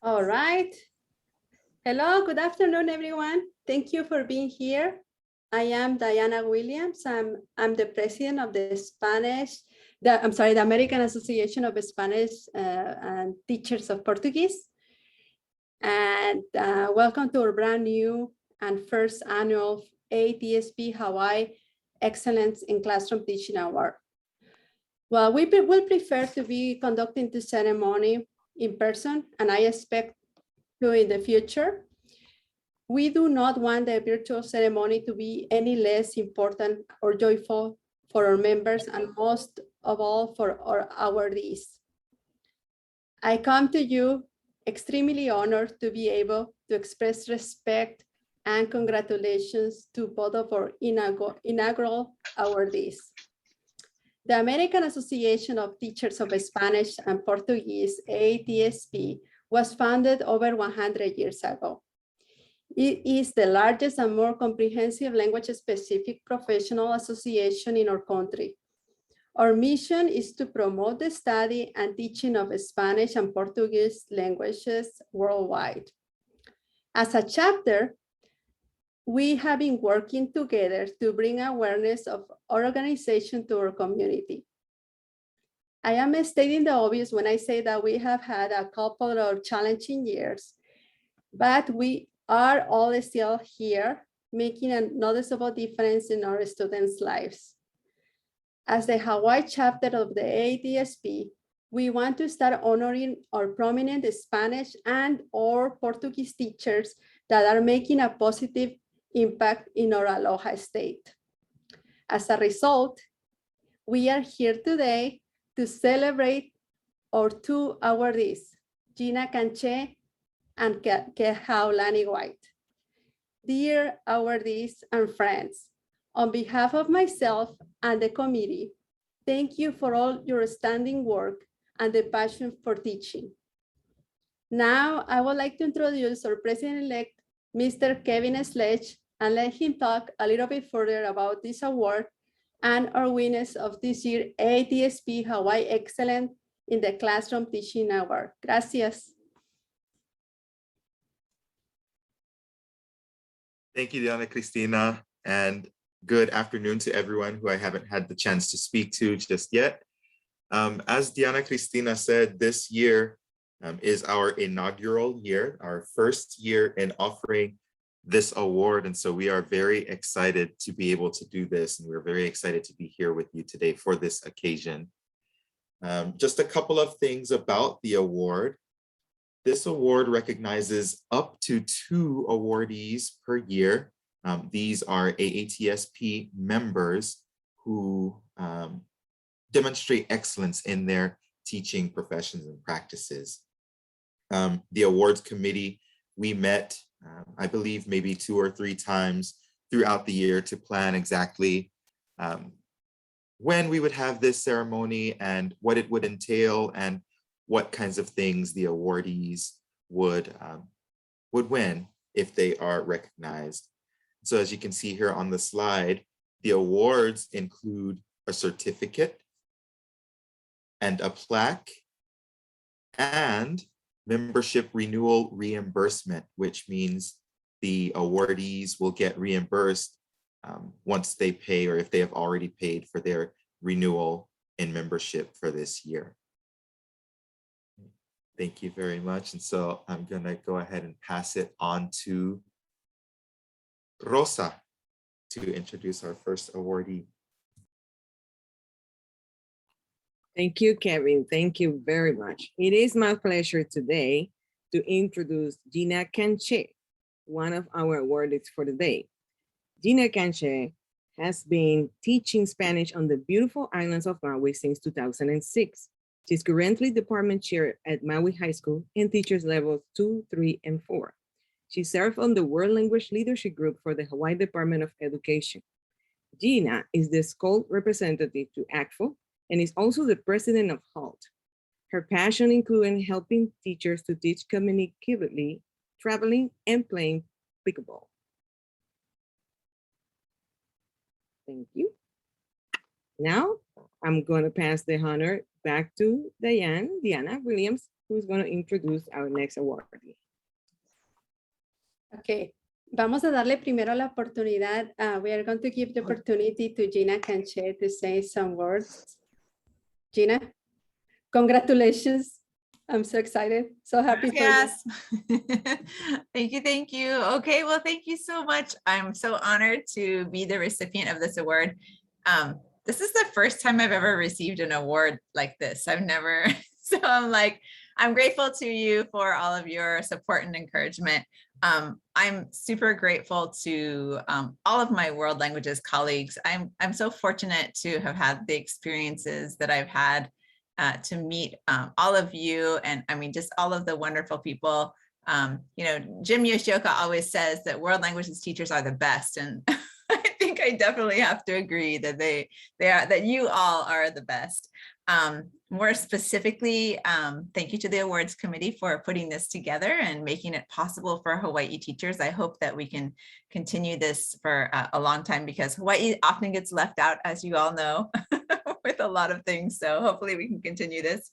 All right. Hello, good afternoon, everyone. Thank you for being here. I am Diana Williams. I'm the president of the the American Association of Spanish and Teachers of Portuguese. And welcome to our brand new and first annual AATSP Hawaii Excellence in Classroom Teaching Award. Well, we will prefer to be conducting the ceremony in person, and I expect to in the future. We do not want the virtual ceremony to be any less important or joyful for our members and most of all for our awardees. I come to you extremely honored to be able to express respect and congratulations to both of our inaugural awardees. The American Association of Teachers of Spanish and Portuguese, AATSP, was founded over 100 years ago. It is the largest and more comprehensive language-specific professional association in our country. Our mission is to promote the study and teaching of Spanish and Portuguese languages worldwide. As a chapter, we have been working together to bring awareness of our organization to our community. I am stating the obvious when I say that we have had a couple of challenging years, but we are all still here, making a noticeable difference in our students' lives. As the Hawaii chapter of the AATSP, we want to start honoring our prominent Spanish and or Portuguese teachers that are making a positive impact in our Aloha state. As a result, we are here today to celebrate our two awardees, Gina Canche and Kehaulani White. Dear awardees and friends, on behalf of myself and the committee, thank you for all your outstanding work and the passion for teaching. Now, I would like to introduce our president-elect, Mr. Kevin Sledge, and let him talk a little bit further about this award and our winners of this year AATSP Hawaii Excellence in the Classroom Teaching Award. Gracias. Thank you, Diana Cristina, and good afternoon to everyone who I haven't had the chance to speak to just yet. As Diana Cristina said, this year is our inaugural year, our first year in offering this award. And so we are very excited to be able to do this. And we're very excited to be here with you today for this occasion. Just a couple of things about the award. This award recognizes up to 2 awardees per year. These are AATSP members who demonstrate excellence in their teaching professions and practices. The awards committee, we met, I believe, maybe 2 or 3 times throughout the year to plan exactly when we would have this ceremony and what it would entail and what kinds of things the awardees would win if they are recognized. So as you can see here on the slide, the awards include a certificate and a plaque and membership renewal reimbursement, which means the awardees will get reimbursed once they pay or if they have already paid for their renewal in membership for this year. Thank you very much. And so I'm going to go ahead and pass it on to Rosa to introduce our first awardee. Thank you, Kevin. Thank you very much. It is my pleasure today to introduce Gina Canche, one of our awardees for the day. Gina Canche has been teaching Spanish on the beautiful islands of Maui since 2006. She's currently department chair at Maui High School and teaches levels 2, 3, and 4. She served on the World Language Leadership Group for the Hawaii Department of Education. Gina is the school representative to ACFO and is also the president of HALT. Her passion includes helping teachers to teach communicatively, traveling, and playing pickleball. Thank you. Now, I'm going to pass the honor back to Diana Williams who's going to introduce our next awardee. Okay, vamos a darle primero la oportunidad. We are going to give the opportunity to Gina Canche to say some words. Gina, congratulations. I'm so excited. So happy for you. Yes. Thank you. Thank you. Okay. Well, thank you so much. I'm so honored to be the recipient of this award. This is the first time I've ever received an award like this. I've never, so I'm grateful to you for all of your support and encouragement. I'm super grateful to all of my world languages colleagues. I'm so fortunate to have had the experiences that I've had to meet all of you, and I mean, just all of the wonderful people. You know, Jim Yoshioka always says that world languages teachers are the best, and I think I definitely have to agree that they are, that you all are the best. More specifically, thank you to the awards committee for putting this together and making it possible for Hawaii teachers. I hope that we can continue this for a long time, because Hawaii often gets left out, as you all know, with a lot of things. So hopefully we can continue this.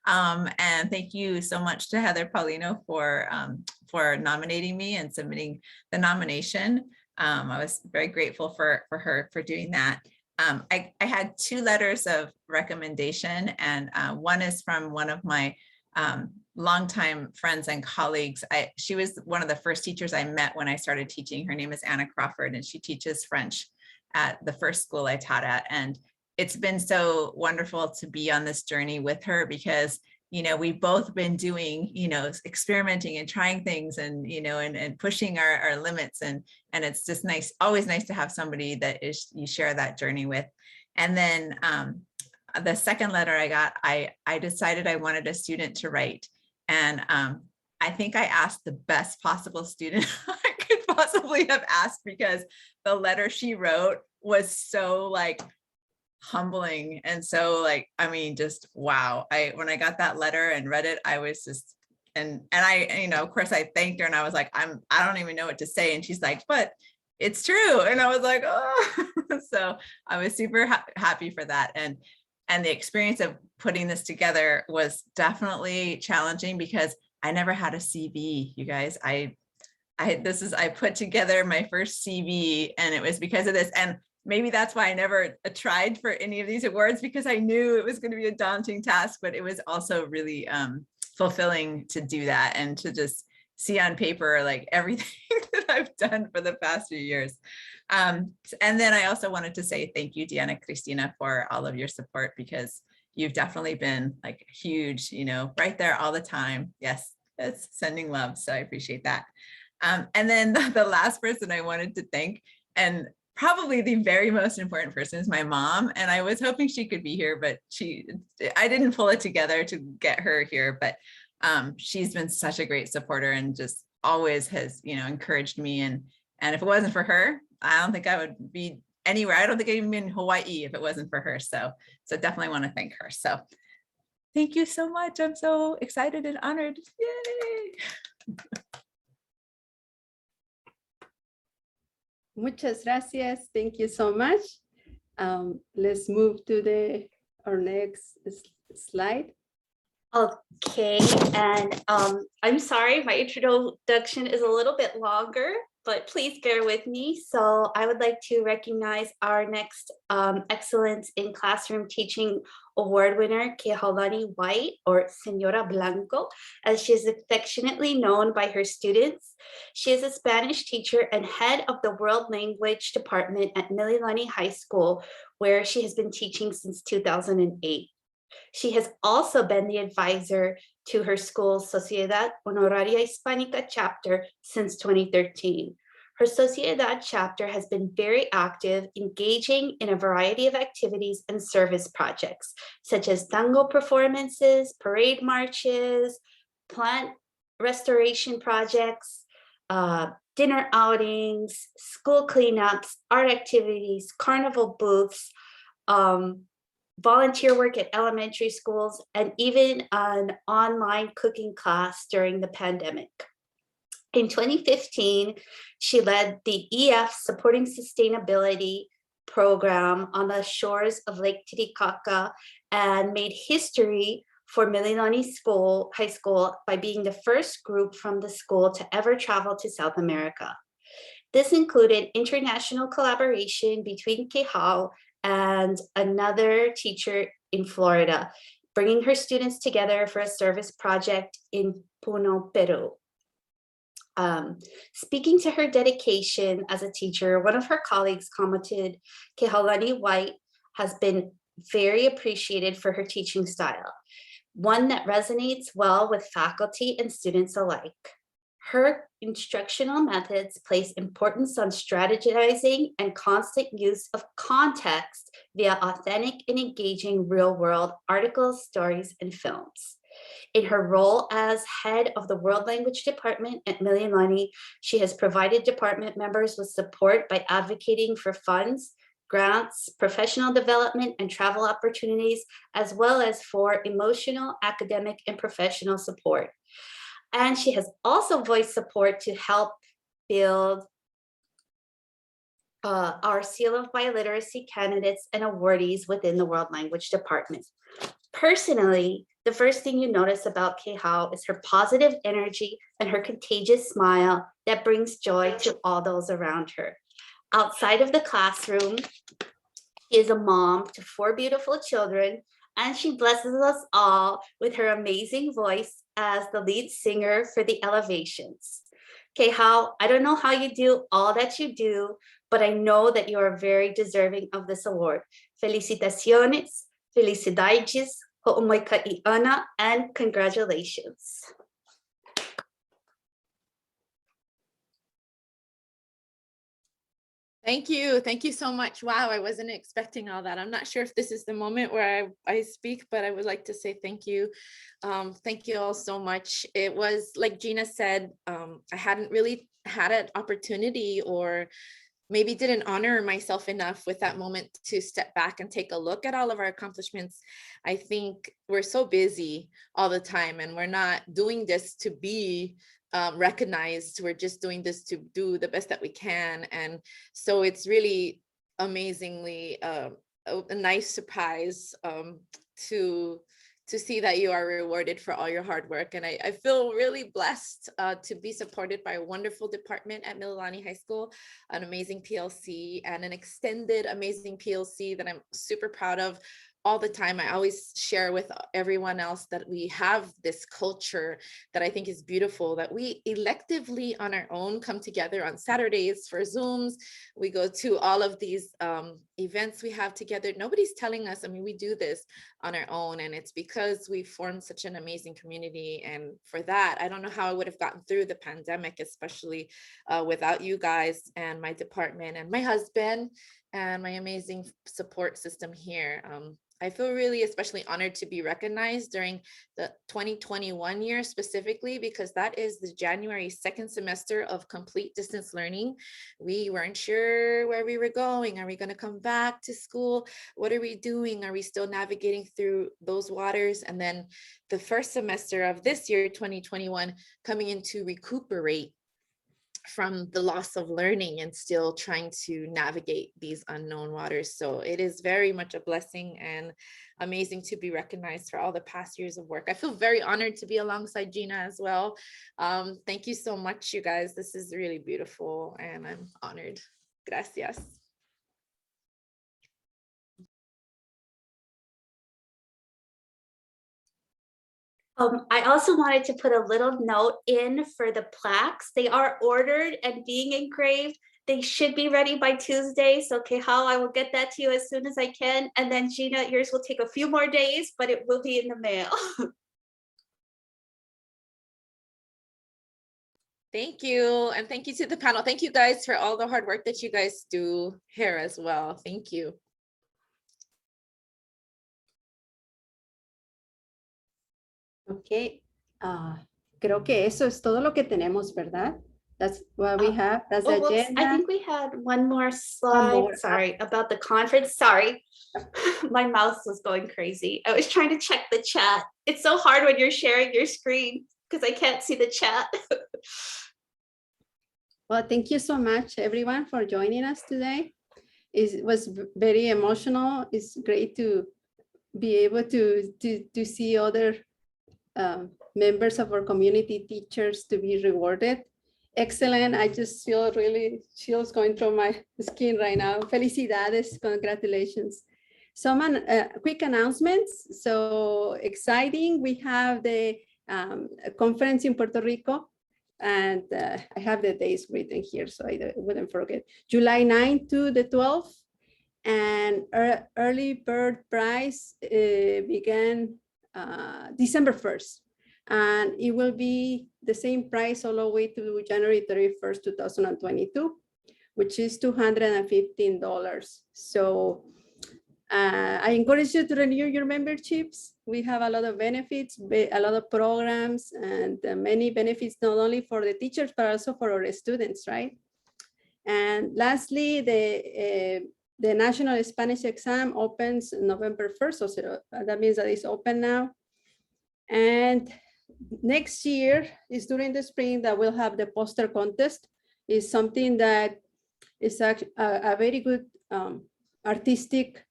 And thank you so much to Heather Paulino for nominating me and submitting the nomination. I was very grateful for her for doing that. I had 2 letters of recommendation, and one is from one of my longtime friends and colleagues. She was one of the first teachers I met when I started teaching. Her name is Anna Crawford, and she teaches French at the first school I taught at. And it's been so wonderful to be on this journey with her, because you know, we've both been doing, you know, experimenting and trying things, and, you know, and pushing our limits. And it's just nice, always nice to have somebody that you share that journey with. And then the second letter I got, I decided I wanted a student to write. And I think I asked the best possible student I could possibly have asked, because the letter she wrote was so like humbling. And so like, I mean, just wow. When I got that letter and read it, I was just, and I, you know, of course I thanked her, and I was like, I don't even know what to say. And she's like, but it's true. And I was like, oh, so I was super happy for that. And the experience of putting this together was definitely challenging, because I never had a CV, you guys. I put together my first CV, and it was because of this. And maybe that's why I never tried for any of these awards, because I knew it was going to be a daunting task, but it was also really fulfilling to do that, and to just see on paper like everything that I've done for the past few years. And then I also wanted to say thank you, Diana Cristina, for all of your support, because you've definitely been like huge, you know, right there all the time. Yes, it's sending love. So I appreciate that. And then the last person I wanted to thank, and probably the very most important person, is my mom. And I was hoping she could be here, but I didn't pull it together to get her here, but she's been such a great supporter, and just always has, you know, encouraged me. And if it wasn't for her, I don't think I would be anywhere. I don't think I'd even be in Hawaii if it wasn't for her. So definitely want to thank her. So thank you so much. I'm so excited and honored. Yay. Muchas gracias. Thank you so much. Let's move to our next slide. Okay, and I'm sorry, my introduction is a little bit longer, but please bear with me. So I would like to recognize our next Excellence in Classroom Teaching Award winner, Kehaulani White, or Senora Blanco, as she is affectionately known by her students. She is a Spanish teacher and head of the World Language Department at Mililani High School, where she has been teaching since 2008. She has also been the advisor to her school's Sociedad Honoraria Hispánica chapter since 2013. Her Sociedad chapter has been very active, engaging in a variety of activities and service projects, such as tango performances, parade marches, plant restoration projects, dinner outings, school cleanups, art activities, carnival booths, volunteer work at elementary schools, and even an online cooking class during the pandemic. In 2015, she led the EF Supporting Sustainability program on the shores of Lake Titicaca and made history for Mililani High School by being the first group from the school to ever travel to South America. This included international collaboration between Quijao and another teacher in Florida, bringing her students together for a service project in Puno, Peru. Speaking to her dedication as a teacher, one of her colleagues commented, Kehaulani White has been very appreciated for her teaching style, one that resonates well with faculty and students alike. Her instructional methods place importance on strategizing and constant use of context via authentic and engaging real-world articles, stories, and films. In her role as head of the World Language Department at Mililani, she has provided department members with support by advocating for funds, grants, professional development, and travel opportunities, as well as for emotional, academic, and professional support. And she has also voiced support to help build our seal of biliteracy candidates and awardees within the World Language Department. Personally, the first thing you notice about Quijao is her positive energy and her contagious smile that brings joy to all those around her. Outside of the classroom, she is a mom to 4 beautiful children, and she blesses us all with her amazing voice as the lead singer for the Elevations. Quijao, I don't know how you do all that you do, but I know that you are very deserving of this award. Felicitaciones, felicidades, ho'omoi ka'i'ana, and congratulations. Thank you. Thank you so much. Wow, I wasn't expecting all that. I'm not sure if this is the moment where I speak, but I would like to say thank you. Thank you all so much. It was, like Gina said, I hadn't really had an opportunity, or maybe didn't honor myself enough with that moment to step back and take a look at all of our accomplishments. I think we're so busy all the time, and we're not doing this to be recognized. We're just doing this to do the best that we can. And so it's really amazingly a nice surprise to see that you are rewarded for all your hard work. And I feel really blessed to be supported by a wonderful department at Mililani High School, an amazing PLC, and an extended amazing PLC that I'm super proud of. All the time, I always share with everyone else that we have this culture that I think is beautiful, that we electively on our own come together on Saturdays for Zooms. We go to all of these events we have together. Nobody's telling us, I mean, we do this on our own, and it's because we formed such an amazing community. And for that, I don't know how I would have gotten through the pandemic, especially without you guys and my department and my husband and my amazing support system here. I feel really especially honored to be recognized during the 2021 year specifically, because that is the January 2nd semester of complete distance learning. We weren't sure where we were going. Are we going to come back to school? What are we doing? Are we still navigating through those waters? And then the first semester of this year, 2021, coming in to recuperate from the loss of learning and still trying to navigate these unknown waters. So it is very much a blessing and amazing to be recognized for all the past years of work. I feel very honored to be alongside Gina as well. Thank you so much, you guys. This is really beautiful and I'm honored. Gracias. I also wanted to put a little note in for the plaques. They are ordered and being engraved. They should be ready by Tuesday. So Quijao, I will get that to you as soon as I can. And then Gina, yours will take a few more days, but it will be in the mail. Thank you. And thank you to the panel. Thank you guys for all the hard work that you guys do here as well. Thank you. Okay, creo que eso es todo lo que tenemos, ¿verdad? That's what we have. That's the whoops, agenda. I think we had one more slide. Sorry, about the conference. Sorry, my mouse was going crazy. I was trying to check the chat. It's so hard when you're sharing your screen because I can't see the chat. Well, thank you so much, everyone, for joining us today. It was very emotional. It's great to be able to see other members of our community, teachers, to be rewarded. Excellent. I just feel really chills going through my skin right now. Felicidades, congratulations. Some quick announcements. So exciting. We have the conference in Puerto Rico, and I have the days written here so I wouldn't forget. July 9th to the 12th, and early bird price began December 1st. And it will be the same price all the way to January 31st, 2022, which is $215. So I encourage you to renew your memberships. We have a lot of benefits, a lot of programs, and many benefits, not only for the teachers, but also for our students, right? And lastly, the National Spanish exam opens November 1st, so that means that it's open now. And next year is during the spring that we'll have the poster contest. Is something that is a very good artistic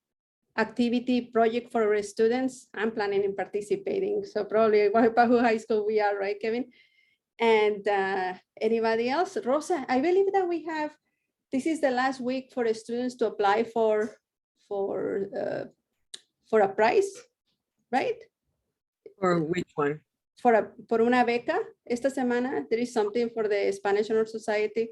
activity project for our students. I'm planning on participating. So probably Wahipahu High School we are, right, Kevin? And anybody else? Rosa, I believe that we have, this is the last week for the students to apply for a prize, right? For which one? Por una beca. Esta semana, there is something for the Spanish Honor Society.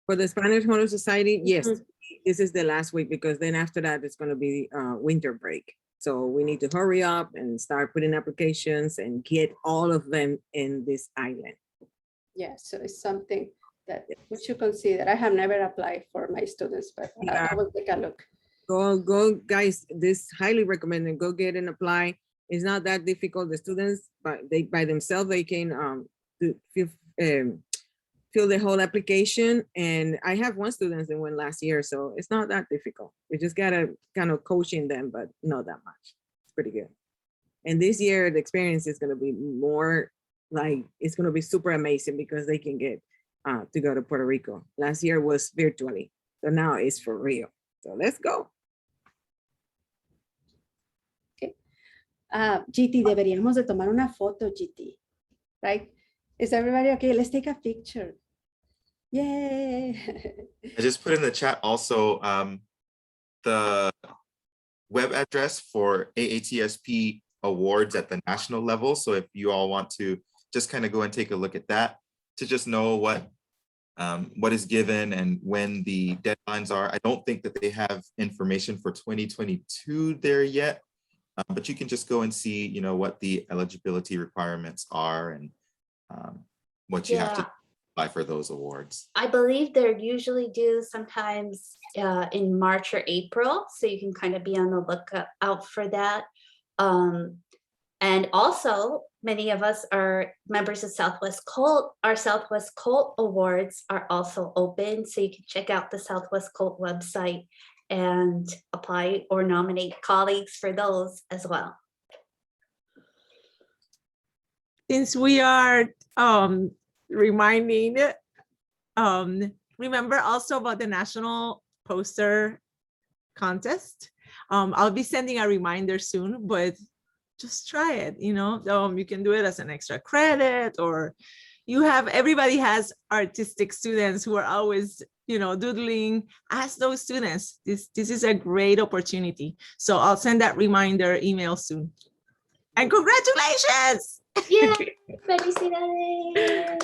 For the Spanish Honor Society, yes. Mhm. This is the last week because then after that it's going to be winter break. So we need to hurry up and start putting applications and get all of them in this island. Yeah, so it's something that we should consider. I have never applied for my students, but I will take a look. Go guys, this highly recommended. Go get and apply. It's not that difficult. The students, but they by themselves, they can fill the whole application. And I have one student that went last year, so it's not that difficult. We just gotta kind of coaching them, but not that much. It's pretty good. And this year, the experience is gonna be more like, it's gonna be super amazing because they can get to go to Puerto Rico. Last year was virtually, so now it's for real. So let's go. GT, deberíamos de tomar una foto, GT, right? Is everybody okay? Let's take a picture. Yay. I just put in the chat also the web address for AATSP awards at the national level. So if you all want to just kind of go and take a look at that to just know what is given and when the deadlines are. I don't think that they have information for 2022 there yet, but you can just go and see, you know, what the eligibility requirements are and what you have to apply for those awards. I believe they're usually due sometimes in March or April, so you can kind of be on the lookout for that. And also, many of us are members of Southwest Colt. Our Southwest Colt Awards are also open, so you can check out the Southwest Colt website and apply or nominate colleagues for those as well. Since we are reminding, remember also about the national poster contest. I'll be sending a reminder soon, but just try it, you know. You can do it as an extra credit, or everybody has artistic students who are always, you know, doodling. Ask those students. This is a great opportunity. So I'll send that reminder email soon. And congratulations! Yeah, felicidades.